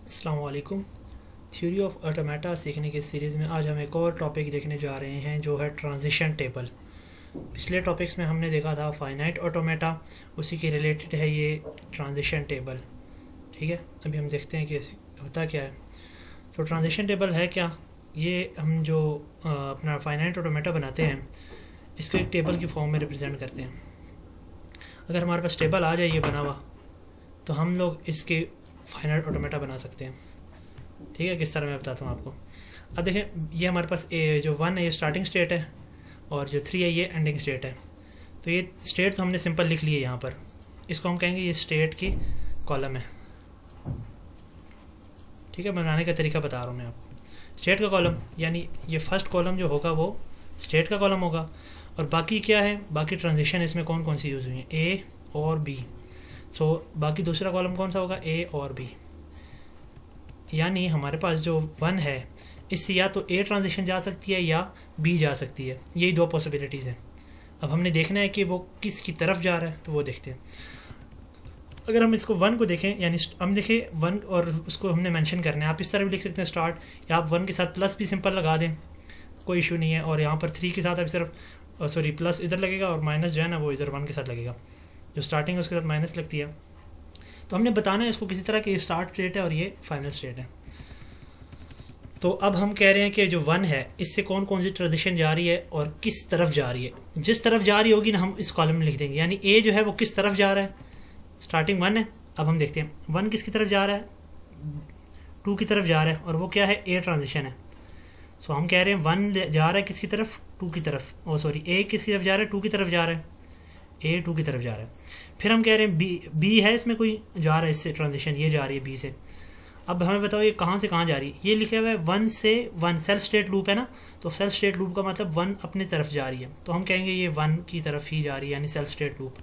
अस्सलाम वालेकुम। Theory of automata सीखने की सीरीज़ में आज हम एक और टॉपिक देखने जा रहे हैं जो है ट्रांजिशन टेबल। पिछले टॉपिक्स में हमने देखा था फाइनाइट ऑटोमेटा, उसी के रिलेटेड है ये ट्रांजिशन टेबल। ठीक है, अभी हम देखते हैं कि होता क्या है। तो ट्रांजिशन टेबल है क्या, ये हम जो अपना फाइनाइट ऑटोमेटा बनाते हैं इसको एक टेबल की फॉर्म में रिप्रेजेंट करते हैं। अगर हमारे पास टेबल आ जाए ये बना हुआ तो हम लोग इसके फाइनाइट ऑटोमेटा बना सकते हैं। ठीक है, किस तरह मैं बताता हूँ आपको। अब देखें, ये हमारे पास जो 1 है ये स्टार्टिंग स्टेट है और जो 3 है ये एंडिंग स्टेट है। तो ये स्टेट तो हमने सिंपल लिख ली है यहाँ पर, इसको हम कहेंगे ये स्टेट की कॉलम है। ठीक है, बनाने का तरीका बता रहा हूँ मैं आपको। स्टेट का कॉलम यानी ये फर्स्ट कॉलम जो होगा वो स्टेट का कॉलम होगा, और बाकी क्या है, बाकी ट्रांजिशन इसमें कौन कौन सी यूज़ हुई हैं, ए और बी। सो बाकी दूसरा कॉलम कौन सा होगा, ए और बी। यानी हमारे पास जो 1 है इससे या तो ए ट्रांजिशन जा सकती है या बी जा सकती है, यही दो पॉसिबिलिटीज़ हैं। अब हमने देखना है कि वो किस की तरफ जा रहा है, तो वो देखते हैं। अगर हम इसको 1 को देखें, यानी हम देखें 1 और उसको हमने मेंशन करना है। आप इस तरह भी लिख सकते हैं स्टार्ट, या आप 1 के साथ प्लस भी सिंपल लगा दें, कोई इशू नहीं है। और यहाँ पर 3 के साथ आप सिर्फ प्लस इधर लगेगा और माइनस जो है ना वो इधर 1 के साथ लगेगा। जो स्टार्टिंग है उसके साथ माइनस लगती है। तो हमने बताना है इसको किसी तरह कि ये स्टार्ट स्टेट है और ये फाइनल स्टेट है। तो अब हम कह रहे हैं कि जो 1 है इससे कौन कौन सी ट्रांजिशन जा रही है और किस तरफ जा रही है। जिस तरफ जा रही होगी ना हम इस कॉलम में लिख देंगे, यानी ए जो है वो किस तरफ जा रहा है। स्टार्टिंग 1 है, अब हम देखते हैं 1 किसकी तरफ जा रहा है, 2 की तरफ जा रहा है, और वो क्या है, ए ट्रांजिशन है। सो हम कह रहे हैं 1 जा रहा है किसकी तरफ, 2 की तरफ। ए किसकी तरफ जा रहा है, 2 की तरफ जा रहा है, ए 2 की तरफ जा रहा है। फिर हम कह रहे हैं बी है, इसमें कोई जा रहा है इससे ट्रांजिशन, ये जा रही है बी से। अब हमें बताओ ये कहाँ से कहाँ जा रही है। ये लिखा हुआ है 1 से 1, सेल्फ स्टेट लूप है ना, तो सेल्फ स्टेट लूप का मतलब 1 अपनी तरफ जा रही है, तो हम कहेंगे ये 1 की तरफ ही जा रही है, यानी सेल्फ स्टेट लूप।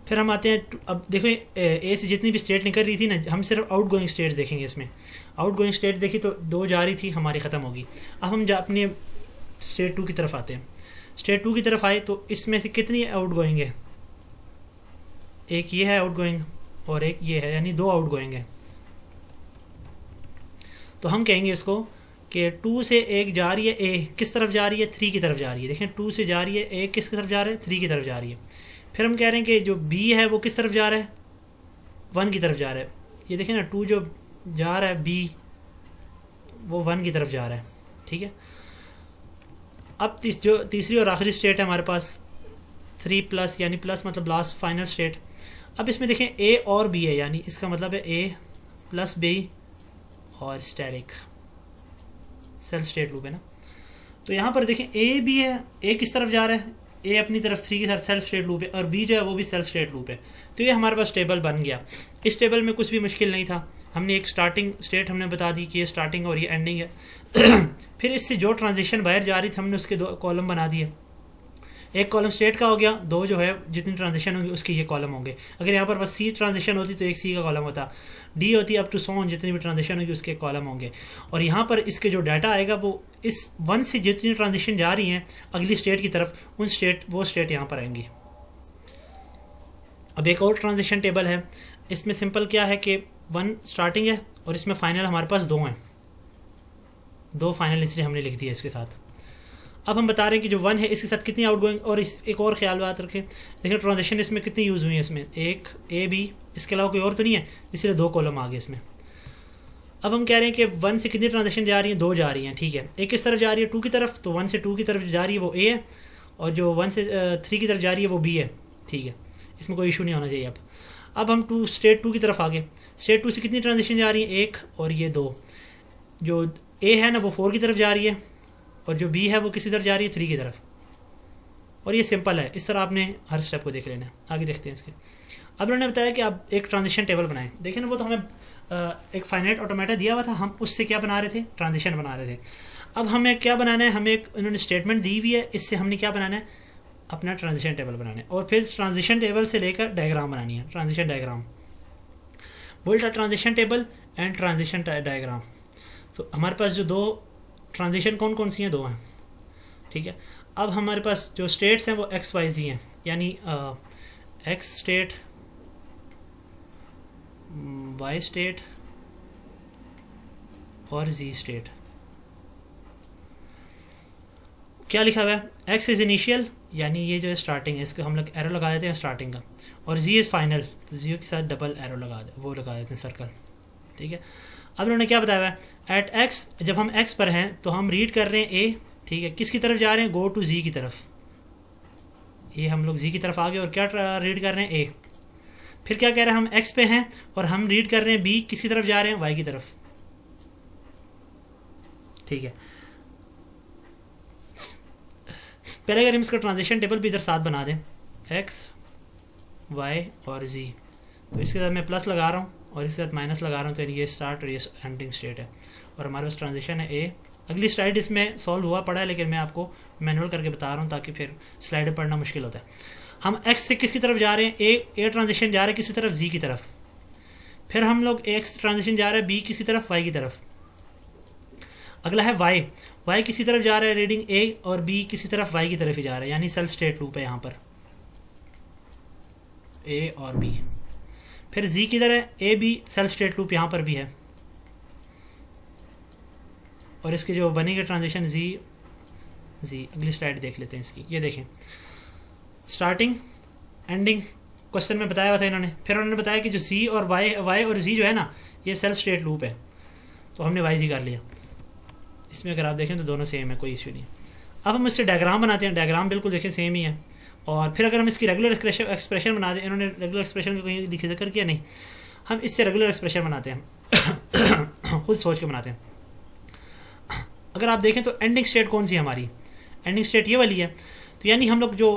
फिर हम आते हैं, अब देखो ए से जितनी भी स्टेट निकल रही थी ना, हम सिर्फ आउट गोइंग स्टेट देखेंगे। इसमें आउट गोइंग स्टेट देखी तो 2 जा रही थी, हमारी ख़त्म होगी। अब हम अपनी स्टेट 2 की तरफ आते हैं। स्टेट 2 की तरफ आए तो इसमें से कितनी आउट गोइंग है, एक ये है आउट गोइंग और एक ये है, यानी 2 आउट गोइंग है। तो हम कहेंगे इसको कि 2 से 1 जा रही है, ए किस तरफ जा रही है, 3 की तरफ जा रही है। देखें 2 से जा रही है, ए किस तरफ जा रहा है, 3 की तरफ जा रही है। फिर हम कह रहे हैं कि जो बी है वो किस तरफ जा रहा है, 1 की तरफ जा रहा है। ये देखें ना, 2 जो जा रहा है बी वो 1 की तरफ जा रहा है। ठीक है, अब जो तीसरी और आखिरी स्टेट है हमारे पास 3 प्लस, यानी प्लस मतलब लास्ट फाइनल स्टेट। अब इसमें देखें ए और बी है, यानी इसका मतलब है ए प्लस बी और स्टेरिक सेल्फ स्टेट लूप है ना। तो यहाँ पर देखें ए बी है, ए किस तरफ जा रहा है, ए अपनी तरफ 3 के साथ सेल्फ स्टेट लूप है, और बी जो है वो भी सेल्फ स्टेट लूप है। तो ये हमारे पास टेबल बन गया। इस टेबल में कुछ भी मुश्किल नहीं था, हमने एक स्टार्टिंग स्टेट हमने बता दी कि ये स्टार्टिंग और ये एंडिंग है। फिर इससे जो ट्रांजिशन बाहर जा रही थी हमने उसके 2 कॉलम बना दिए। एक कॉलम स्टेट का हो गया, 2 जो है जितनी ट्रांजिशन होगी उसके ये कॉलम होंगे। अगर यहाँ पर बस सी ट्रांजिशन होती तो एक सी का कॉलम होता, डी होती अप टू सोन, जितनी भी ट्रांजिशन होगी उसके कॉलम होंगे। और यहाँ पर इसके जो डाटा आएगा वो इस 1 से जितनी ट्रांजिशन जा रही हैं अगली स्टेट की तरफ, वो स्टेट यहाँ पर आएंगी। अब एक और ट्रांजिशन टेबल है, इसमें सिंपल क्या है कि 1 स्टार्टिंग है और इसमें फाइनल हमारे पास 2 हैं, 2 फाइनल इसलिए हमने लिख दिया इसके साथ। अब हम बता रहे हैं कि जो 1 है इसके साथ कितनी आउट गोइंग, और एक और ख्याल बात रखें, देखिए ट्रांजिशन इसमें कितनी यूज़ हुई है, इसमें एक ए बी, इसके अलावा कोई और तो नहीं है, इसलिए 2 कॉलम आ गए इसमें। अब हम कह रहे हैं कि 1 से कितनी ट्रांजिशन जा रही हैं, 2 जा रही हैं। ठीक है, एक किस तरफ जा रही है, 2 की तरफ, तो 1 से 2 की तरफ जा रही है वो ए है, और जो 1 से 3 की तरफ जा रही है वो बी है। ठीक है, इसमें कोई इशू नहीं होना चाहिए। अब हम स्टेट 2 की तरफ आ गए। स्टेट 2 से कितनी ट्रांजिशन जा रही है, 1 और ये 2। जो ए है ना वो 4 की तरफ जा रही है, और जो बी है वो किसी तरफ जा रही है, 3 की तरफ। और ये सिंपल है, इस तरह आपने हर स्टेप को देख लेना है। आगे देखते हैं इसके। अब उन्होंने बताया कि आप एक ट्रांजिशन टेबल बनाएं। देखें ना, वो तो हमें एक फाइनाइट ऑटोमेटा दिया हुआ था, हम उससे क्या बना रहे थे, ट्रांजिशन बना रहे थे। अब हमें क्या बनाना है, हमें एक इन्होंने स्टेटमेंट दी हुई है, इससे हमने क्या बनाना है, अपना ट्रांजिशन टेबल बनाना है। और फिर ट्रांजिशन टेबल से लेकर डायग्राम बनानी है, transition diagram, build a transition table and transition diagram. तो हमारे पास जो 2 ट्रांजिशन कौन कौन सी हैं, 2 हैं। ठीक है, अब हमारे पास जो स्टेट्स हैं वो एक्स वाई जी हैं, यानी एक्स स्टेट वाई स्टेट और जी स्टेट। क्या लिखा हुआ है, एक्स इज़ इनिशियल यानी ये जो है स्टार्टिंग है, इसको हम लोग एरो लगा देते हैं स्टार्टिंग का, और जी इज़ फाइनल, तो जी के साथ डबल एरो लगा देते हैं सर्कल। ठीक है, अब उन्होंने क्या बताया हुआ है, एट एक्स, जब हम एक्स पर हैं तो हम रीड कर रहे हैं ए। ठीक है, किसकी तरफ जा रहे हैं, गो टू जी की तरफ, ये हम लोग जी की तरफ आ गए और क्या रीड कर रहे हैं, ए। फिर क्या कह रहे हैं, हम एक्स पे हैं और हम रीड कर रहे हैं बी, किसकी तरफ जा रहे हैं, वाई की तरफ। ठीक है, पहले अगर हम इसका ट्रांजिशन टेबल भी इधर साथ बना दें, एक्स वाई और जी, तो इसके साथ मैं प्लस लगा रहा हूँ और इसके साथ माइनस लगा रहा हूँ, तो ये स्टार्ट और ये एंडिंग स्टेट है, और हमारे पास ट्रांजिशन है ए। अगली स्लाइड इसमें सॉल्व हुआ पड़ा है, लेकिन मैं आपको मैनुअल करके बता रहा हूँ ताकि फिर स्लाइड पढ़ना मुश्किल होता है। हम एक्स से किसकी तरफ जा रहे हैं, ए ट्रांजिशन जा रहा है किसी तरफ, जी की तरफ। फिर हम लोग एक्स ट्रांजिशन जा रहा है बी किसकी तरफ, वाई की तरफ। अगला है वाई, वाई किसी तरफ जा रहा है रीडिंग ए, और बी किसी तरफ वाई की तरफ ही जा रहा है, यानी सेल्फ स्टेट लूप है यहाँ पर, ए और बी। फिर जी किधर है, A B self state loop यहाँ पर भी है, और इसकी जो बनेगी ट्रांजिशन जी। अगली स्लाइड देख लेते हैं इसकी, ये देखें स्टार्टिंग एंडिंग क्वेश्चन में बताया हुआ था इन्होंने। फिर उन्होंने बताया कि जो जी और वाई और जी जो है ना, ये सेल्फ स्टेट लूप है, तो हमने वाई जी कर लिया। इसमें अगर आप देखें तो दोनों सेम है, कोई इश्यू नहीं। अब हम इससे डायग्राम बनाते हैं, डायग्राम बिल्कुल देखें सेम ही है। और फिर अगर हम इसकी रेगुलर एक्सप्रेशन बना दें, इन्होंने रेगुलर एक्सप्रेशन का कहीं जिक्र किया नहीं, हम इससे रेगुलर एक्सप्रेशन बनाते हैं खुद सोच के बनाते हैं। अगर आप देखें तो एंडिंग स्टेट कौन सी है हमारी, एंडिंग स्टेट ये वाली है, तो यानी हम लोग जो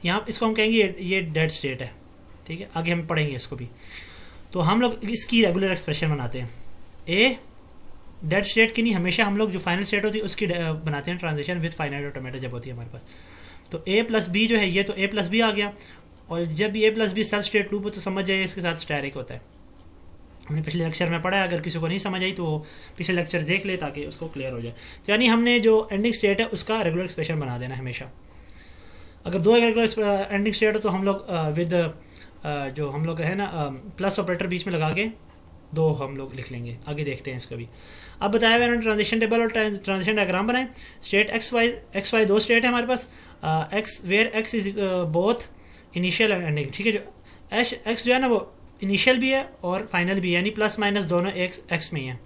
यहाँ इसको हम कहेंगे ये डेड स्टेट है। ठीक है, आगे हम पढ़ेंगे इसको भी। तो हम लोग इसकी रेगुलर एक्सप्रेशन बनाते हैं, ए डेड स्टेट की नहीं, हमेशा हम लोग जो फाइनल स्टेट होती है उसकी बनाते हैं ट्रांजिशन विद फाइनाइट ऑटोमेटा जब होती है हमारे पास। तो ए प्लस बी जो है, ये तो ए प्लस बी आ गया, और जब a plus b self state loop हो तो समझ जाइए इसके साथ स्टैटिक होता है। हमने पिछले लेक्चर में पढ़ा है, अगर किसी को नहीं समझ आई तो वो पिछले लेक्चर देख ले ताकि उसको क्लियर हो जाए। तो यानी हमने जो एंडिंग स्टेट है उसका रेगुलर एक्सप्रेशन बना देना हमेशा। अगर दो रेगुलर एंडिंग स्टेट हो तो हम लोग विद जो हम लोग है ना प्लस ऑपरेटर बीच में लगा के दो हम लोग लिख लेंगे। आगे देखते हैं इसका भी। अब बताया हुआ इन्होंने ट्रांजिशन टेबल और ट्रांजिशन डायग्राम बनाए। स्टेट एक्स वाई दो स्टेट है हमारे पास, x where x is both initial and ending. ठीक है, जो एक्स जो है ना वो इनिशियल भी है और फाइनल भी है, यानी प्लस माइनस दोनों एक्स में ही है।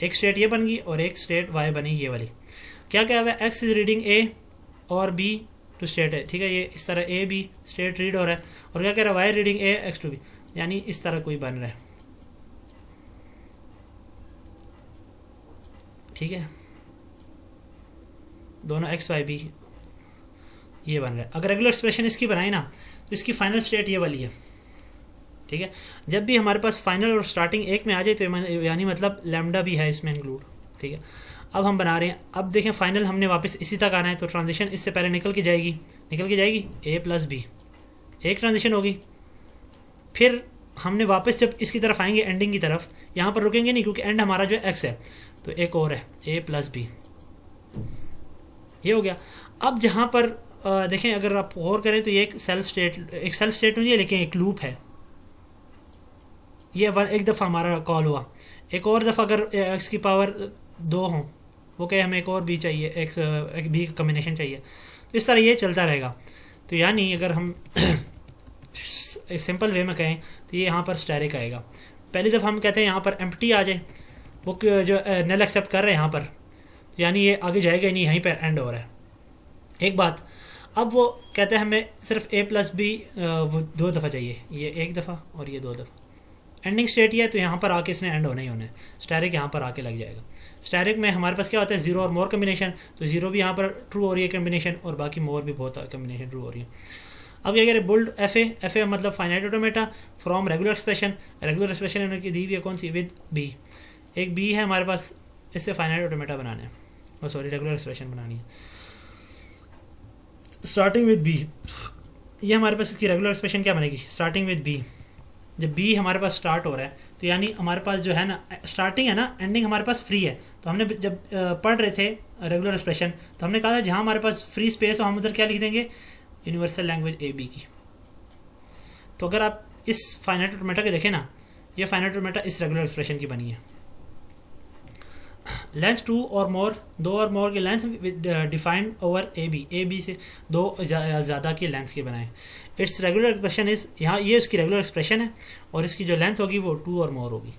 एक स्टेट ये बन गई और एक स्टेट वाई बनी ये वाली। क्या क्या हुआ, एक्स इज रीडिंग ए और बी टू स्टेट है। ठीक है, ये इस तरह ए बी स्टेट रीड हो रहा है, और क्या कह रहा है, y reading a x to b, यानी इस तरह कोई बन रहा है। ठीक है, दोनों एक्स वाई बी ये बन रहा है। अगर रेगुलर एक्सप्रेशन इसकी बनाई ना तो इसकी फाइनल स्टेट ये वाली है। ठीक है, जब भी हमारे पास फाइनल और स्टार्टिंग एक में आ जाए तो यानी मतलब लैम्डा भी है इसमें इंक्लूड। ठीक है, अब हम बना रहे हैं, अब देखें फाइनल हमने वापस इसी तक आना है, तो ट्रांजिशन इससे पहले निकल के जाएगी ए प्लस बी, एक ट्रांजिशन होगी। फिर हमने वापस जब इसकी तरफ आएंगे एंडिंग की तरफ, यहाँ पर रुकेंगे नहीं क्योंकि एंड हमारा जो है एक्स है, तो एक और है ए प्लस बी, ये हो गया। अब जहाँ पर देखें अगर आप गौर करें तो ये एक सेल्फ स्टेट नहीं है लेकिन एक लूप है। ये एक दफ़ा हमारा कॉल हुआ, एक और दफ़ा अगर एक्स की पावर 2 हो, वो कहे हमें एक और बी चाहिए, एक्स एक बी का कम्बिनेशन चाहिए, तो इस तरह ये चलता रहेगा। तो यानी अगर हम एक सिंपल वे में कहें तो ये यहाँ पर स्टैटिक आएगा। पहली दफ़ा हम कहते हैं यहाँ पर एम्प्टी आ जाए, वो जो नल एक्सेप्ट कर रहे हैं यहाँ पर, तो यानी ये आगे जाएगा ही नहीं, यहीं पर एंड हो रहा है। एक बात, अब वो कहते हैं हमें सिर्फ ए प्लस बी वो 2 दफ़ा चाहिए, ये एक दफ़ा और ये 2 दफ़ा। एंडिंग स्टेट ही है तो यहाँ पर आके इसने एंड होना ही होना है, स्टैटिक यहाँ पर आके लग जाएगा। स्टैटिक में हमारे पास क्या होता है, 0 और मोर कम्बिनेशन, तो 0 भी यहाँ पर ट्रू हो रही है कम्बिनेशन, और बाकी मोर भी बहुत कम्बिनेशन ट्रू हो रही है। अब क्या कह रहे हैं, बुल्ड एफ ए मतलब finite automata from regular expression उन्होंने दी हुई है कौन सी, विद बी। एक बी है हमारे पास, इससे फाइनाइट ऑटोमेटा बनाना है, और सॉरी रेगुलर एक्सप्रेशन बनानी है स्टार्टिंग विद बी। ये हमारे पास इसकी रेगुलर एक्सप्रेशन क्या बनेगी, स्टार्टिंग विद बी। जब बी हमारे पास स्टार्ट हो रहा है तो यानी हमारे पास जो है ना स्टार्टिंग है ना, एंडिंग हमारे पास फ्री है। तो हमने जब पढ़ रहे थे रेगुलर एक्सप्रेशन तो हमने कहा था जहाँ हमारे पास फ्री स्पेस हो हम उधर क्या लिख देंगे, यूनिवर्सल लैंग्वेज ए बी की। तो अगर आप इस फाइनाइट ऑटोमेटा के देखें ना, ये फाइनाइट ऑटोमेटा इस रेगुलर एक्सप्रेशन की बनी है। लेंथ 2 और मोर, 2 और मोर की length defined over a b से 2 ज़्यादा की लेंथ के बनाए। इट्स रेगुलर एक्सप्रेशन इज, यहाँ ये इसकी रेगुलर एक्सप्रेशन है और इसकी जो लेंथ होगी वो 2 और मोर होगी।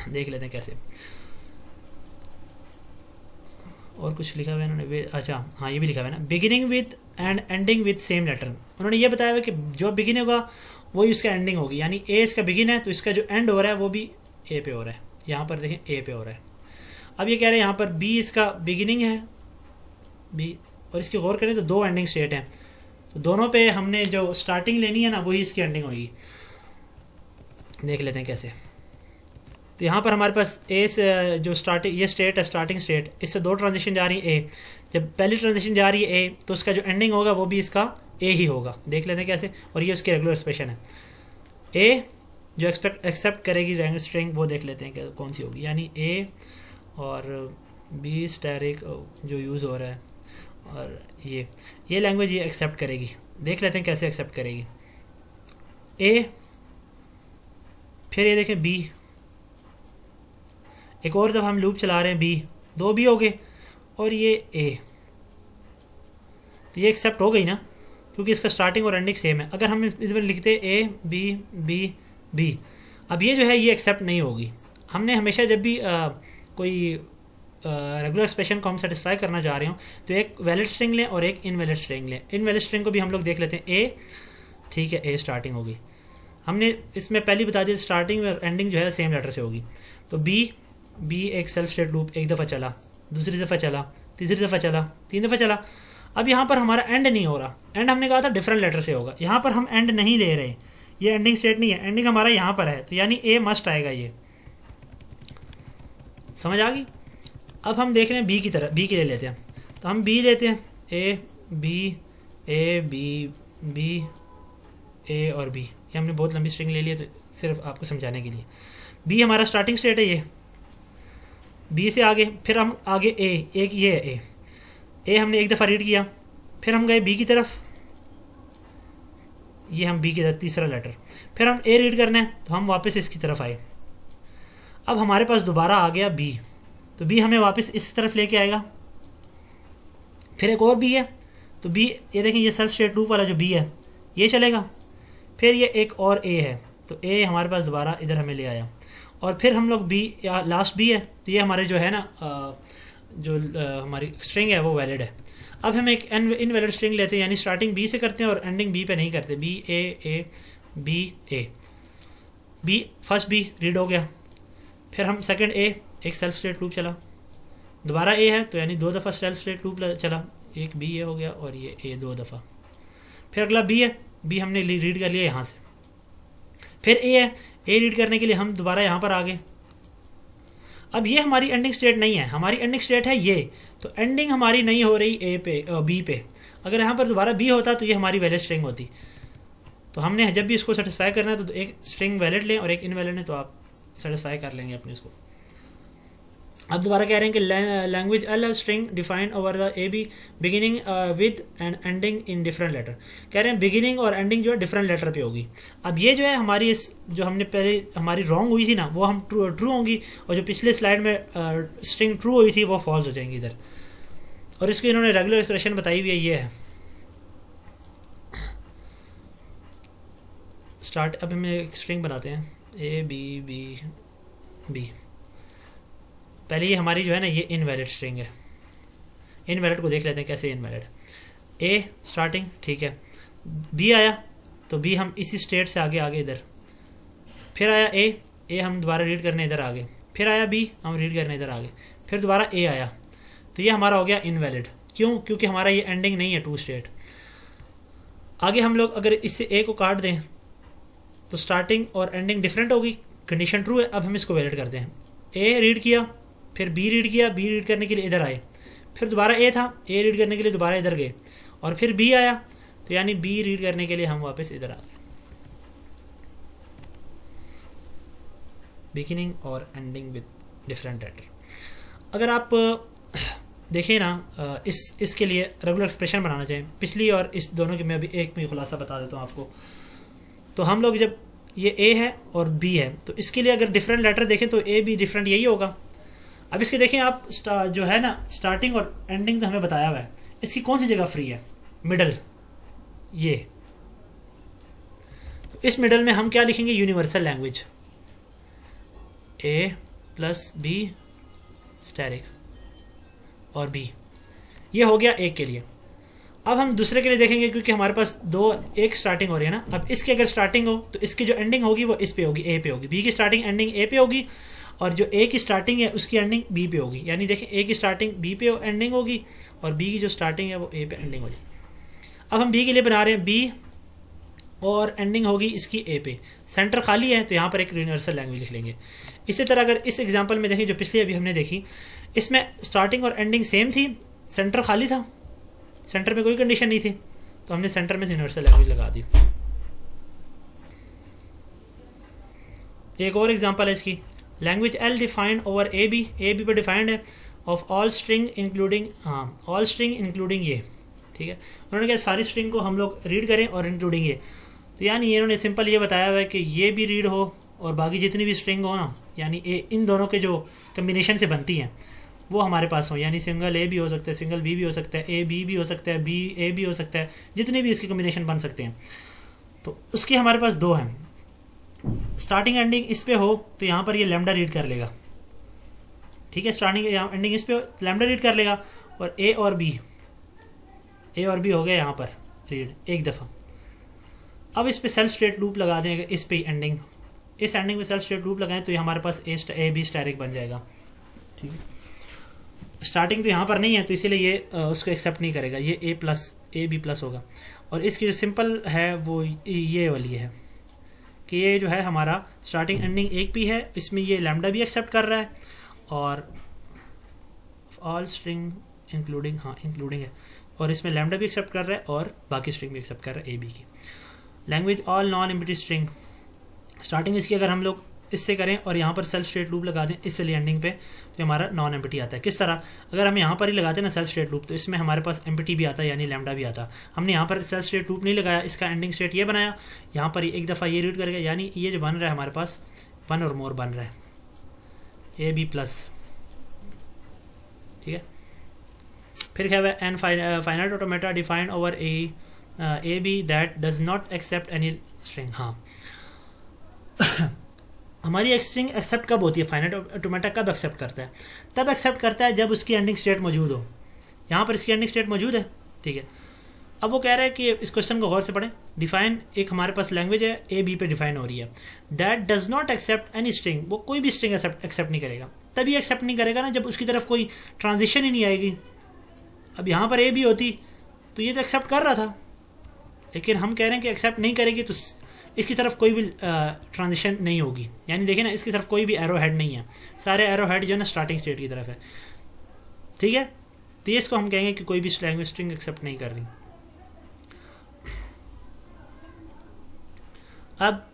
देख लेते हैं कैसे। और कुछ लिखा हुआ है इन्होंने, अच्छा हाँ ये भी लिखा हुआ है ना, beginning with and ending with same letter. उन्होंने ये बताया हुआ कि जो बिगिन होगा वही इसका एंडिंग होगी, यानी ए इसका बिगिन है तो इसका जो एंड हो रहा है वो भी ए पे हो रहा है। यहाँ पर देखें ए पे हो रहा है। अब ये कह रहे हैं यहाँ पर बी इसका बिगिनिंग है बी, और इसकी गौर करें तो 2 एंडिंग स्टेट हैं, तो दोनों पे हमने जो स्टार्टिंग लेनी है ना वही इसकी एंडिंग होगी। देख लेते हैं कैसे। तो यहाँ पर हमारे पास ए से जो स्टार्टिंग ये स्टेट है, स्टार्टिंग स्टेट, इससे 2 ट्रांजिशन जा रही है ए। जब पहली ट्रांजिशन जा रही है ए तो उसका जो एंडिंग होगा वो भी इसका ए ही होगा। देख लेते हैं कैसे। और ये उसकी रेगुलर एक्सप्रेशन है। ए जो एक्सेप्ट करेगी लैंग्वेज स्ट्रिंग वो देख लेते हैं कि कौन सी होगी, यानी ए और बी स्टैरिक जो यूज़ हो रहा है और ये लैंग्वेज ये एक्सेप्ट करेगी। देख लेते हैं कैसे एक्सेप्ट करेगी। ए, फिर ये देखें बी, एक और दफ़ा हम लूप चला रहे हैं बी, 2 बी हो गए और ये ए, तो ये एक्सेप्ट हो गई ना क्योंकि इसका स्टार्टिंग और एंडिंग सेम है। अगर हम इसमें लिखते ए बी बी बी, अब ये जो है ये एक्सेप्ट नहीं होगी। हमने हमेशा जब भी कोई रेगुलर एक्सप्रेशन को हम सेटिस्फाई करना चाह रहे हो तो एक वैलिड स्ट्रिंग लें और एक इनवैलिड स्ट्रिंग लें। इनवैलिड स्ट्रिंग को भी हम लोग देख लेते हैं। ए, ठीक है, ए स्टार्टिंग होगी। हमने इसमें पहले बता दिया स्टार्टिंग और एंडिंग जो है सेम लेटर से होगी। तो बी एक सेल्फ स्टेट लूप, एक दफ़ा चला, दूसरी दफ़ा चला, तीसरी दफ़ा चला, 3 दफ़ा चला। अब यहाँ पर हमारा एंड नहीं हो रहा, एंड हमने कहा था डिफरेंट लेटर से होगा, यहाँ पर हम एंड नहीं ले रहे, ये एंडिंग स्टेट नहीं है, एंडिंग हमारा यहाँ पर है, तो यानी ए मस्ट आएगा। ये समझ आ गई। अब हम देख रहे हैं बी की तरफ, बी के लिए लेते हैं, तो हम बी लेते हैं, ए बी बी ए और बी, ये हमने बहुत लंबी स्ट्रिंग ले ली है तो सिर्फ आपको समझाने के लिए। बी हमारा स्टार्टिंग स्टेट है, ये बी से आगे, फिर हम आगे एक ये है ए हमने एक दफ़ा रीड किया, फिर हम गए बी की तरफ, ये हम बी की तरफ तीसरा लेटर, फिर हम ए रीड करना है तो हम वापस इसकी तरफ आए। अब हमारे पास दोबारा आ गया बी, तो बी हमें वापस इस तरफ लेके आएगा। फिर एक और बी है, तो बी ये देखें, ये सेल्फ स्टेट लूप वाला जो बी है ये चलेगा। फिर ये एक और ए है, तो ए हमारे पास दोबारा इधर हमें ले आया। और फिर हम लोग बी या लास्ट बी है, तो ये हमारे जो है ना हमारी स्ट्रिंग है वो वैलिड है। अब हम एक इनवैलिड स्ट्रिंग लेते हैं, यानी स्टार्टिंग बी से करते हैं और एंडिंग बी पे नहीं करते। B a b a, b first b read हो गया, फिर हम सेकंड ए, एक सेल्फ स्टेट लूप चला, दोबारा ए है तो यानी 2 दफ़ा सेल्फ स्टेट लूप चला, एक बी ए हो गया और ये ए 2 दफ़ा। फिर अगला बी है, बी हमने रीड कर लिया यहाँ से, फिर ए है, ए रीड करने के लिए हम दोबारा यहाँ पर आ गए। अब ये हमारी एंडिंग स्टेट नहीं है, हमारी एंडिंग स्टेट है ये, तो एंडिंग हमारी नहीं हो रही ए पे बी पे। अगर यहाँ पर दोबारा बी होता तो ये हमारी वैलिड स्ट्रिंग होती। तो हमने जब भी इसको सेटिस्फाई करना है तो एक स्ट्रिंग वैलिड लें और एक इनवैलिड लें, तो आप सेटिस्फाई कर लेंगे अपने इसको। अब दोबारा कह रहे हैं कि language L string defined over the a b beginning with and ending in different letter. कह रहे हैं बिगिनिंग और एंडिंग जो है डिफरेंट लेटर पे होगी। अब ये जो है हमारी इस जो हमने पहले हमारी रॉन्ग हुई थी ना वो हम ट्रू होंगी, और जो पिछले स्लाइड में स्ट्रिंग ट्रू हुई थी वो फॉल्स हो जाएंगी इधर। और इसकी इन्होंने रेगुलर एक्सप्रेशन बताई हुई है, ये है स्टार्ट। अब हमें एक स्ट्रिंग बनाते हैं ए बी बी बी। पहले ये हमारी जो है ना ये इनवैलिड स्ट्रिंग है, इनवैलिड को देख लेते हैं कैसे इनवैलिड। ए स्टार्टिंग ठीक है, बी आया तो बी हम इसी स्टेट से आगे इधर, फिर आया ए हम दोबारा रीड करने इधर आगे, फिर आया बी हम रीड करने इधर आगे, फिर दोबारा ए आया, तो ये हमारा हो गया इनवैलिड। क्यों? क्योंकि हमारा ये एंडिंग नहीं है 2 स्टेट। आगे हम लोग अगर इससे ए को काट दें तो स्टार्टिंग और एंडिंग डिफरेंट होगी, कंडीशन ट्रू है। अब हम इसको वैलिड करते हैं, ए रीड किया, फिर बी रीड किया, बी रीड करने के लिए इधर आए, फिर दोबारा ए था, ए रीड करने के लिए दोबारा इधर गए, और फिर बी आया, तो यानी बी रीड करने के लिए हम वापस इधर आ गए। बिगिनिंग और एंडिंग विद डिफरेंट लेटर। अगर आप देखें ना इसके लिए रेगुलर एक्सप्रेशन बनाना चाहें, पिछली और इस दोनों के मैं अभी एक में खुलासा बता देता हूँ आपको। तो हम लोग जब ये ए है और बी है, तो इसके लिए अगर डिफरेंट लेटर देखें तो ए बी डिफरेंट यही होगा। अब इसके देखें आप जो है ना स्टार्टिंग और एंडिंग तो हमें बताया हुआ है, इसकी कौन सी जगह फ्री है? मिडल, ये। तो इस मिडल में हम क्या लिखेंगे? यूनिवर्सल लैंग्वेज, ए प्लस बी स्टैरिक और बी, ये हो गया एक के लिए। अब हम दूसरे के लिए देखेंगे, क्योंकि हमारे पास दो एक स्टार्टिंग हो रही है ना। अब इसकी अगर स्टार्टिंग हो तो इसकी जो एंडिंग होगी वो इस पे होगी, ए पे होगी। बी की स्टार्टिंग एंडिंग ए पे होगी और जो ए की स्टार्टिंग है उसकी एंडिंग बी पे होगी। यानी देखें ए की स्टार्टिंग बी पे एंडिंग होगी और बी की जो स्टार्टिंग है वो ए पे एंडिंग हो जाएगी। अब हम बी के लिए बना रहे हैं बी और एंडिंग होगी इसकी ए पे। सेंटर खाली है तो यहाँ पर एक यूनिवर्सल लैंग्वेज लिख लेंगे। इसी तरह अगर इस एग्जांपल में देखें जो पिछले अभी हमने देखी, इसमें स्टार्टिंग और एंडिंग सेम थी, सेंटर खाली था, सेंटर में कोई कंडीशन नहीं थी, तो हमने सेंटर में यूनिवर्सल लैंग्वेज लगा दी। एक और एग्जांपल है इसकी, language L defined over a b पर डिफाइंड है ऑफ ऑल स्ट्रिंग इंक्लूडिंग, हाँ ऑल स्ट्रिंग इंक्लूडिंग ये, ठीक है। उन्होंने कहा सारी स्ट्रिंग को हम लोग रीड करें और इंक्लूडिंग ये, तो यानी इन्होंने सिंपल ये बताया हुआ है कि ये भी रीड हो और बाकी जितनी भी स्ट्रिंग हो ना, यानी ए इन दोनों के जो कम्बिनेशन से बनती हैं वो हमारे पास हो। यानी सिंगल ए भी हो सकता है, सिंगल बी भी हो सकता है, ए बी भी हो सकता है, बी ए भी हो सकता है, जितने भी इसके कम्बिनेशन बन सकते हैं। तो उसके हमारे पास दो हैं। स्टार्टिंग एंडिंग इस पे हो तो यहाँ पर ये लैम्डा रीड कर लेगा, ठीक है। स्टार्टिंग एंडिंग इस पे लैम्डा रीड कर लेगा और ए और बी हो गया यहाँ पर रीड एक दफ़ा। अब इस पे सेल्फ स्टेट लूप लगा देंगे, इस पे एंडिंग, इस एंडिंग में सेल्फ स्टेट लूप लगाएं तो ये हमारे पास ए बी स्टैरिक बन जाएगा, ठीक है। स्टार्टिंग तो यहाँ पर नहीं है तो इसीलिए ये उसको एक्सेप्ट नहीं करेगा, ये ए बी प्लस होगा। और इसकी जो सिंपल है वो ये वाली है कि ये जो है हमारा स्टार्टिंग एंडिंग एक भी है, इसमें ये लैम्डा भी एक्सेप्ट कर रहा है और ऑल स्ट्रिंग इंक्लूडिंग, हाँ इंक्लूडिंग है, और इसमें लैम्डा भी एक्सेप्ट कर रहा है और बाकी स्ट्रिंग भी एक्सेप्ट कर रहा है ए बी की। Language all non empty string, starting इसकी अगर हम लोग इससे करें और यहाँ पर सेल्फ स्टेट लूप लगा दें इससे एंडिंग पे तो हमारा नॉन एम्प्टी आता है। किस तरह? अगर हम यहाँ पर ही लगाते हैं ना सेल्फ स्टेट लूप तो इसमें हमारे पास एम्प्टी भी आता है, यानी लैम्डा भी आता। हमने यहाँ पर सेल्फ स्टेट लूप नहीं लगाया, इसका एंडिंग स्टेट ये बनाया, यहाँ पर एक दफ़ा ये रीड करेगा, यानी ये जो बन रहा है हमारे पास वन और मोर बन रहा है, ए बी प्लस, ठीक है। फिर क्या है, an finite automata defined over a b that does not accept any string. हाँ हमारी एक स्ट्रिंग एक्सेप्ट कब होती है? फाइनाइट ऑटोमेटा कब एक्सेप्ट करता है? तब एक्सेप्ट करता है जब उसकी एंडिंग स्टेट मौजूद हो। यहाँ पर इसकी एंडिंग स्टेट मौजूद है, ठीक है। अब वो कह रहा है कि इस क्वेश्चन को गौर से पढ़ें। डिफाइन एक हमारे पास लैंग्वेज है, ए बी पे डिफाइन हो रही है, that does not accept any string, वो कोई भी स्ट्रिंग एक्सेप्ट नहीं करेगा। तभी एक्सेप्ट नहीं करेगा ना जब उसकी तरफ कोई ट्रांजिशन ही नहीं आएगी। अब यहाँ पर ए बी होती तो ये तो एक्सेप्ट कर रहा था, लेकिन हम कह रहे हैं कि एक्सेप्ट नहीं करेगी तो इसकी तरफ कोई भी ट्रांजिशन नहीं होगी। यानी देखिए ना, इसकी तरफ कोई भी एरो हेड नहीं है, सारे एरो हेड जो है ना स्टार्टिंग स्टेट की तरफ है, ठीक है। तो इसको हम कहेंगे कि कोई भी लैंग्वेज स्ट्रिंग एक्सेप्ट नहीं कर रही। अब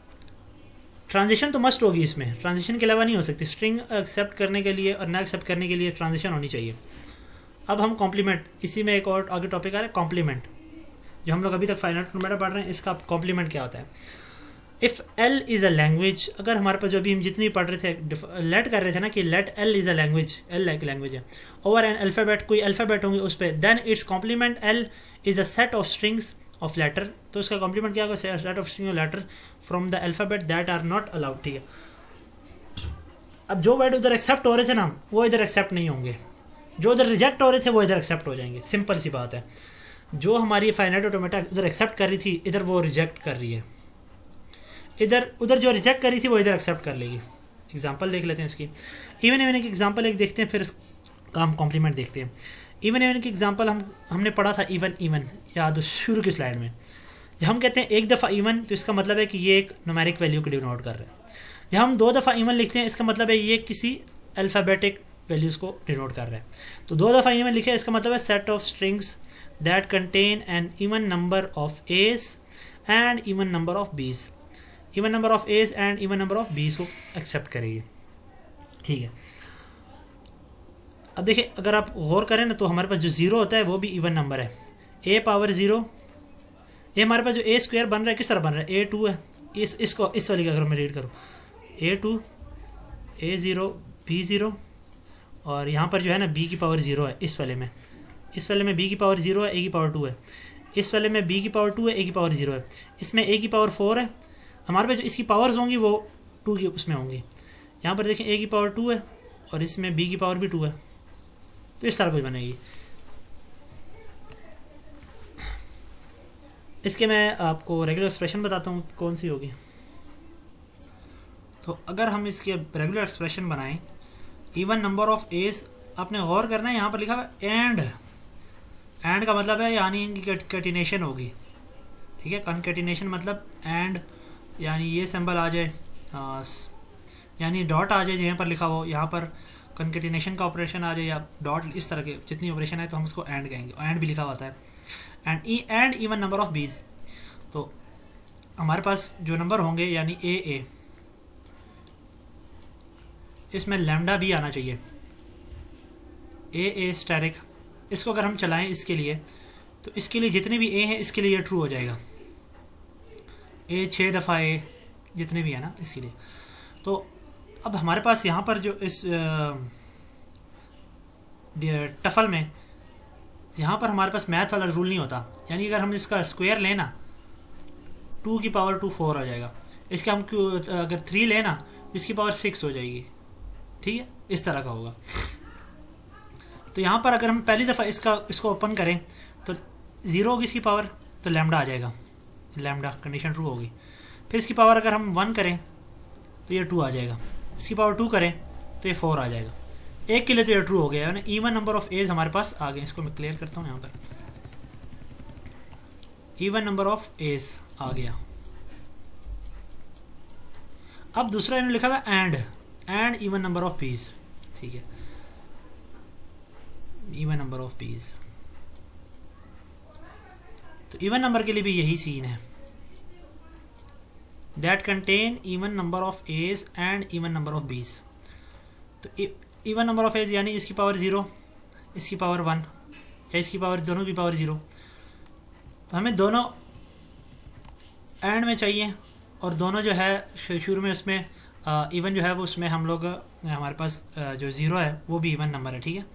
ट्रांजिशन तो मस्ट होगी इसमें, ट्रांजिशन के अलावा नहीं हो सकती। स्ट्रिंग एक्सेप्ट करने के लिए और ना एक्सेप्ट करने के लिए ट्रांजिशन होनी चाहिए। अब हम कॉम्प्लीमेंट, इसी में एक और आगे टॉपिक आ रहा है कॉम्प्लीमेंट, जो हम लोग अभी तक फाइनाइट ऑटोमेटा पढ़ रहे हैं, इसका कॉम्प्लीमेंट क्या होता है। If L is a language, अगर हमारे पास जो अभी हम जितनी पढ़ रहे थे लेट कर रहे थे ना कि let L is a language, L like language है, ओवर एन अल्फ़ाबेट, कोई अल्फ़ाबेट होंगे उस पर, then it's complement L is a set of strings of letter. तो इसका कॉम्प्लीमेंट क्या होगा? Set of string of letter from the alphabet that are not allowed, ठीक है। अब जो वर्ड उधर एक्सेप्ट हो रहे थे ना वो इधर एक्सेप्ट नहीं होंगे, जो उधर रिजेक्ट हो रहे थे वो इधर एक्सेप्ट हो जाएंगे। सिंपल सी बात है, जो हमारी फाइनाइट ऑटोमेटा उधर एक्सेप्ट कर रही थी इधर वो रिजेक्ट कर रही है, इधर उधर जो रिजेक्ट कर रही थी वो इधर एक्सेप्ट कर लेगी। एग्जांपल देख लेते हैं इसकी। इवन इवन की एग्जांपल एक देखते हैं, फिर इसका हम कॉम्प्लीमेंट देखते हैं। इवन इवन की एग्जांपल हमने पढ़ा था इवन इवन, याद शुरू की स्लाइड में। जब हम कहते हैं एक दफ़ा इवन तो इसका मतलब है कि ये एक न्यूमेरिक वैल्यू को डिनोट कर रहा है। जब हम दो दफ़ा इवन लिखते हैं इसका मतलब है ये किसी अल्फ़ाबेटिक वैल्यूज़ को डिनोट कर रहा है। तो दो दफ़ा इवन लिखे इसका मतलब है set of strings that contain an even number of a's and even number of b's, even number of a's and even number of b's को एक्सेप्ट करेगी, ठीक है। अब देखिए अगर आप गौर करें ना तो हमारे पास जो ज़ीरो होता है वो भी इवन नंबर है, ए पावर ज़ीरो। ये हमारे पास जो ए स्क्वायर बन रहा है किस तरह बन रहा है? ए टू है, इस वाली का अगर मैं रीड करूँ, A2 A0 B0, और यहाँ पर जो है ना b की पावर 0 है इस वाले में b की पावर 0 है, a की पावर 2 है, इस वाले में b की पावर 2 है, a की पावर 0 है, इसमें a की पावर 4 है। हमारे पास जो इसकी पावर्स होंगी वो 2 की उसमें होंगी। यहाँ पर देखें a की पावर 2 है और इसमें b की पावर भी 2 है, तो इस तरह कुछ बनेगी। इसके मैं आपको रेगुलर एक्सप्रेशन बताता हूँ कौन सी होगी। तो अगर हम इसके रेगुलर एक्सप्रेशन बनाएं, इवन नंबर ऑफ एज, आपने गौर करना है यहाँ पर लिखा हुआ एंड का मतलब है यानी इनकी कंकेटिनेशन होगी, ठीक है। कंकेटिनेशन मतलब एंड, यानी ये सिंबल आ जाए, यानी डॉट आ जाए यहाँ पर लिखा हो, यहाँ पर कंकेटिनेशन का ऑपरेशन आ जाए या डॉट, इस तरह के जितनी ऑपरेशन है तो हम उसको एंड कहेंगे। एंड भी लिखा होता है, एंड इवन नंबर ऑफ बीज। तो हमारे पास जो नंबर होंगे यानी ए, इसमें लैम्डा भी आना चाहिए, ए स्टैटिक। इसको अगर हम चलाएं इसके लिए, तो इसके लिए जितने भी ए हैं इसके लिए ये ट्रू हो जाएगा, ए 6 दफ़ा ए जितने भी है ना इसके लिए। तो अब हमारे पास यहाँ पर जो इस टफल में यहाँ पर हमारे पास मैथ वाला रूल नहीं होता, यानी अगर हम इसका स्क्वायर लेना 2 की पावर 2 4 आ जाएगा, इसका हम अगर 3 लेना इसकी पावर 6 हो जाएगी, ठीक है, इस तरह का होगा। तो यहाँ पर अगर हम पहली दफ़ा इसको ओपन करें तो 0 होगी इसकी पावर, तो लैम्डा आ जाएगा, लैम्डा कंडीशन ट्रू होगी। फिर इसकी पावर अगर हम 1 करें तो ये 2 आ जाएगा, इसकी पावर 2 करें तो ये 4 आ जाएगा। एक के लिए तो ये ट्रू हो गया, यानी इवन नंबर ऑफ एज हमारे पास आ गए। इसको मैं क्लियर करता हूँ, यहाँ पर इवन नंबर ऑफ एज आ गया। अब दूसरा इन्होंने लिखा हुआ and even number of b's, ठीक है, इवन नंबर ऑफ पीस। तो इवन नंबर के लिए भी यही सीन है, that contain even number of a's and even number of b's. तो इवन नंबर ऑफ एज यानी इसकी पावर 0, इसकी पावर 1 या इसकी पावर, दोनों की पावर 0। तो हमें दोनों एंड में चाहिए, और दोनों जो है शुरू में उसमें इवन जो है वो उसमें हम लोग हमारे पास जो 0 है वो भी इवन नंबर है, ठीक है।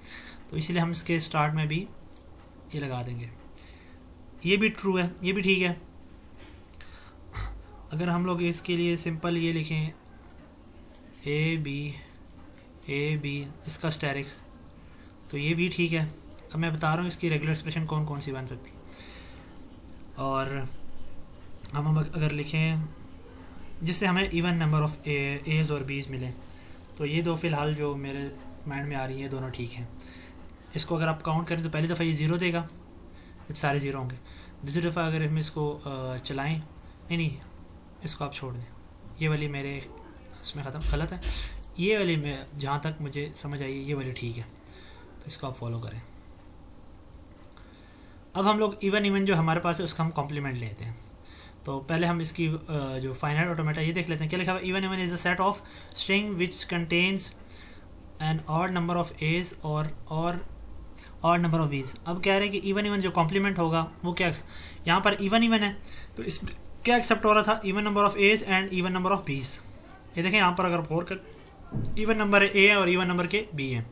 तो इसीलिए हम इसके स्टार्ट में भी ये लगा देंगे, ये भी ट्रू है, ये भी ठीक है। अगर हम लोग इसके लिए सिंपल ये लिखें ए बी इसका स्टैरिक, तो ये भी ठीक है। अब मैं बता रहा हूँ इसकी रेगुलर एक्सप्रेशन कौन कौन सी बन सकती है। और हम अगर लिखें जिससे हमें इवन नंबर ऑफ एज और बीज मिले, तो ये दो फ़िलहाल जो मेरे माइंड में आ रही हैं दोनों ठीक हैं। इसको अगर आप काउंट करें तो पहली दफ़ा ये 0 देगा, जब सारे 0 होंगे। दूसरी दफ़ा अगर हम इसको चलाएं, नहीं इसको आप छोड़ दें, ये वाली मेरे इसमें ख़त्म गलत है, ये वाली में जहाँ तक मुझे समझ आई ये वाली ठीक है, तो इसको आप फॉलो करें। अब हम लोग इवन जो हमारे पास है उसका हम कॉम्प्लीमेंट लेते हैं। तो पहले हम इसकी जो फाइनाइट ऑटोमेटा ये देख लेते हैं, क्या लिखा हुआ, even is the set of string which contains an odd number of a's और ऑड नंबर ऑफ बीज। अब कह रहे हैं कि इवन जो कॉम्प्लीमेंट होगा वो क्या, यहाँ पर इवन है तो इस क्या एक्सेप्ट हो रहा था, even number of a's and even number of b's. ये देखें यहाँ पर अगर गौर कर इवन नंबर ए है और इवन नंबर के बी है।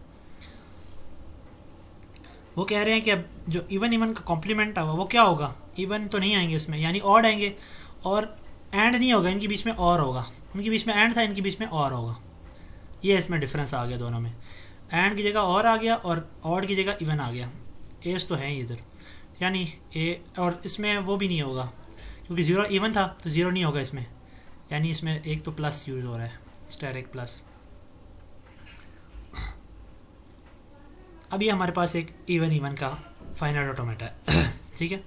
वो कह रहे हैं कि अब जो इवन का कॉम्प्लीमेंट होगा वो क्या होगा, इवन तो नहीं आएंगे इसमें, यानी ऑड आएंगे, और एंड नहीं होगा, इनके बीच में और होगा। उनके बीच में एंड था, इनके बीच में और होगा। ये इसमें डिफरेंस आ गया दोनों में, एंड की जगह और आ गया और ऑड की जगह इवन आ गया। एज तो है ही इधर, यानी ए, और इसमें वो भी नहीं होगा क्योंकि 0 इवन था तो 0 नहीं होगा इसमें, यानी इसमें एक तो प्लस यूज़ हो रहा है, स्टेरिक प्लस। अब ये हमारे पास एक इवन का फाइनाइट ऑटोमेटा है, ठीक है।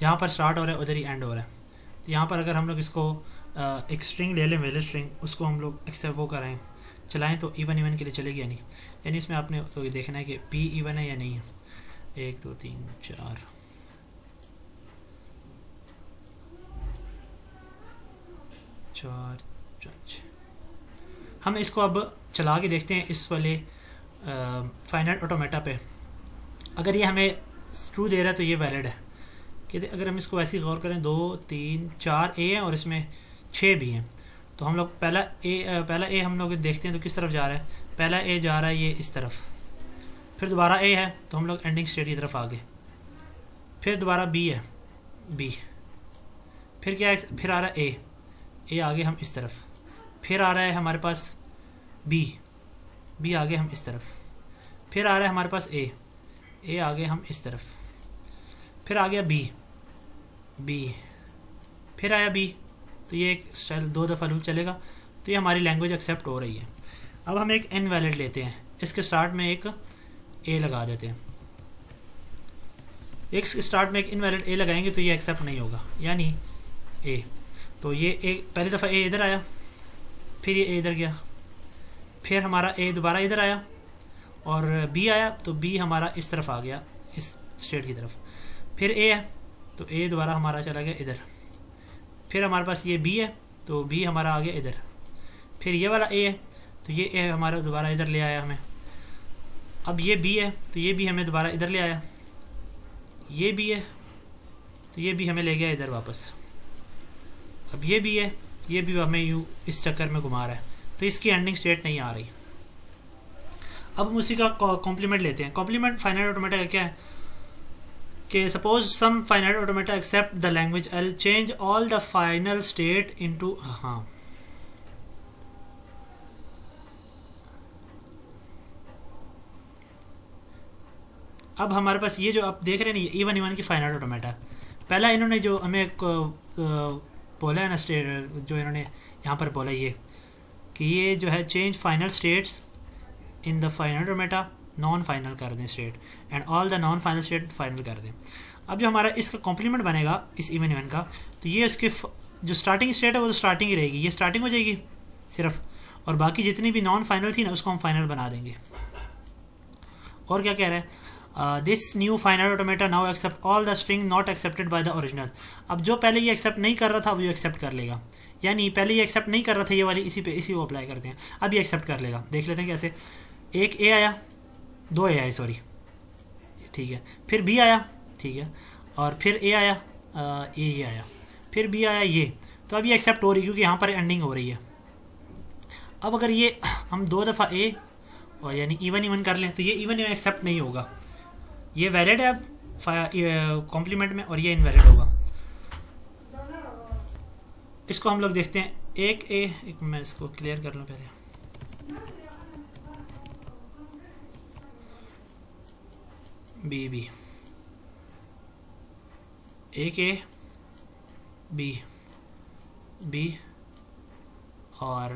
यहाँ पर स्टार्ट हो रहा है, उधर ही एंड हो रहा है। तो यहाँ पर अगर हम लोग इसको एक स्ट्रिंग ले लें, वैलिड स्ट्रिंग, उसको हम लोग एक्सेप्ट वो करें चलाएं तो इवन के लिए चलेगी या नहीं, यानी इसमें आपने तो ये देखना है कि पी इवन है या नहीं है। 1 2 3 4 4 5। हम इसको अब चला के देखते हैं इस वाले फाइनाइट ऑटोमेटा पे। अगर ये हमें ट्रू दे रहा है तो ये वैलिड है। कि अगर हम इसको ऐसे ही गौर करें, 2 3 4 ए हैं और इसमें 6 भी हैं। तो हम लोग पहला ए हम लोग देखते हैं तो किस तरफ जा रहा है। पहला ए जा रहा है ये इस तरफ, फिर दोबारा ए है तो हम लोग एंडिंग स्टेट की तरफ आ गए, फिर दोबारा बी है, बी, फिर क्या है, फिर आ रहा है ए आगे हम इस तरफ, फिर आ रहा है हमारे पास बी आगे हम इस तरफ, फिर आ रहा है हमारे पास ए आगे हम इस तरफ, फिर आ गया बी, फिर आया बी। तो ये एक स्टाइल 2 दफ़ा लूप चलेगा। तो ये हमारी लैंग्वेज एक्सेप्ट हो रही है। अब हम एक इनवैलिड लेते हैं, इसके स्टार्ट में एक ए लगा देते हैं। एक स्टार्ट में एक इनवैलिड ए लगाएंगे तो ये एक्सेप्ट नहीं होगा, यानी ए। तो ये पहली दफ़ा ए इधर आया, फिर ये ए इधर गया, फिर हमारा ए दोबारा इधर आया और बी आया, तो बी हमारा इस तरफ आ गया, इस स्टेट की तरफ। फिर ए है तो ए दोबारा हमारा चला गया इधर, फिर हमारे पास ये बी है तो बी हमारा आ गया इधर, फिर ये वाला ए है तो ये ए हमारा दोबारा इधर ले आया हमें। अब ये बी है तो ये बी हमें दोबारा इधर ले आया, ये बी है तो ये बी हमें ले गया इधर वापस। अब ये बी है, ये भी हमें यूँ इस चक्कर में घुमा रहा है, तो इसकी एंडिंग स्टेट नहीं आ रही। अब हम उसी का कॉम्प्लीमेंट लेते हैं। कॉम्प्लीमेंट फाइनाइट ऑटोमेटा का क्या है कि suppose some finite automata accept the language L, change all the final state into, हाँ अब हमारे पास ये जो आप देख रहे हैं ना, ये E1 की फाइनाइट ऑटोमेटा। पहला इन्होंने जो हमें बोला है ना स्टेट, जो इन्होंने यहाँ पर बोला ये कि ये जो है change final states in the finite automata non final कर दें state, and all the non final state final कर दें। अब जो हमारा इसका कॉम्प्लीमेंट बनेगा इस E1 का, तो ये इसके जो स्टार्टिंग स्टेट है वो तो स्टार्टिंग ही रहेगी, ये स्टार्टिंग हो जाएगी सिर्फ, और बाकी जितनी भी नॉन फाइनल थी ना उसको हम फाइनल बना देंगे। और क्या कह रहा है, this new finite automata now accept all the string not accepted by the original. अब जो पहले ये एक्सेप्ट नहीं कर रहा था वो ये एक्सेप्ट कर लेगा, यानी पहले ये एक्सेप्ट नहीं कर रहा था ये वाली, इसी को अप्लाई करते हैं, अब ये एक्सेप्ट कर लेगा। देख लेते हैं कैसे। एक ए आया, 2 ए आए सॉरी, ठीक है, फिर बी आया, ठीक है, और फिर ए आया, ये आया, फिर बी आया ये। तो अब ये एक्सेप्ट हो रही है क्योंकि यहाँ पर एंडिंग हो रही है। अब अगर ये हम 2 दफ़ा ए और यानी E1 कर लें तो ये E1 एक्सेप्ट नहीं होगा, ये वैलिड है अब कॉम्प्लीमेंट में, और ये इनवैलिड होगा। इसको हम लोग देखते हैं। एक मैं इसको क्लियर कर लूँ पहले। बी एक ए बी और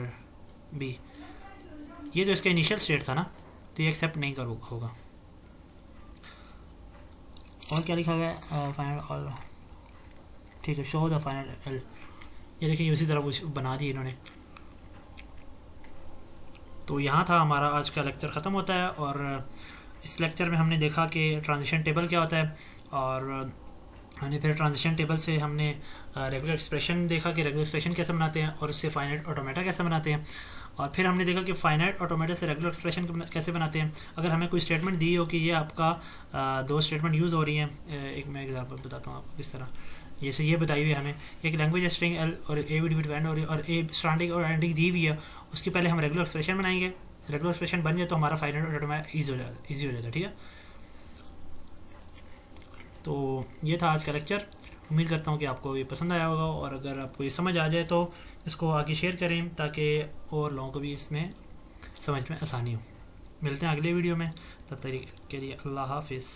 बी, ये जो इसका इनिशियल स्टेट था ना, तो ये एक्सेप्ट नहीं कर होगा। और क्या लिखा गया है, फाइनल ऑल, ठीक है, शो द फाइनल एल। ये देखिए उसी तरह बना दी इन्होंने। तो यहाँ था हमारा आज का लेक्चर ख़त्म होता है, और इस लेक्चर में हमने देखा कि ट्रांजिशन टेबल क्या होता है, और हमने फिर ट्रांजिशन टेबल से हमने रेगुलर एक्सप्रेशन देखा कि रेगुलर एक्सप्रेशन कैसे बनाते हैं, और उससे फाइनाइट ऑटोमेटा कैसे बनाते हैं, और फिर हमने देखा कि फाइनाइट ऑटोमेटा से रेगुलर एक्सप्रेशन कैसे बनाते हैं। अगर हमें कोई स्टेटमेंट दी हो कि ये आपका 2 स्टेटमेंट यूज़ हो रही हैं, एक मैं एग्जांपल बताता हूँ आपको किस तरह। जैसे ये बताई हुई है हमें एक लैंग्वेज स्ट्रिंग एल और ए बी डिपेंड हो रही है, और ए स्टार्टिंग और एंडिंग दी हुई है, उसके पहले हम रेगुलर एक्सप्रेशन बनाएंगे। रेगुलर एक्सप्रेशन बन जाए तो हमारा फाइनाइट ऑटोमेटा ईजी हो जाता है, ठीक है। तो ये था आज का लेक्चर। उम्मीद करता हूँ कि आपको ये पसंद आया होगा, और अगर आपको ये समझ आ जाए तो इसको आगे शेयर करें ताकि और लोगों को भी इसमें समझ में आसानी हो। मिलते हैं अगले वीडियो में, तब तक के लिए अल्लाह हाफिज़।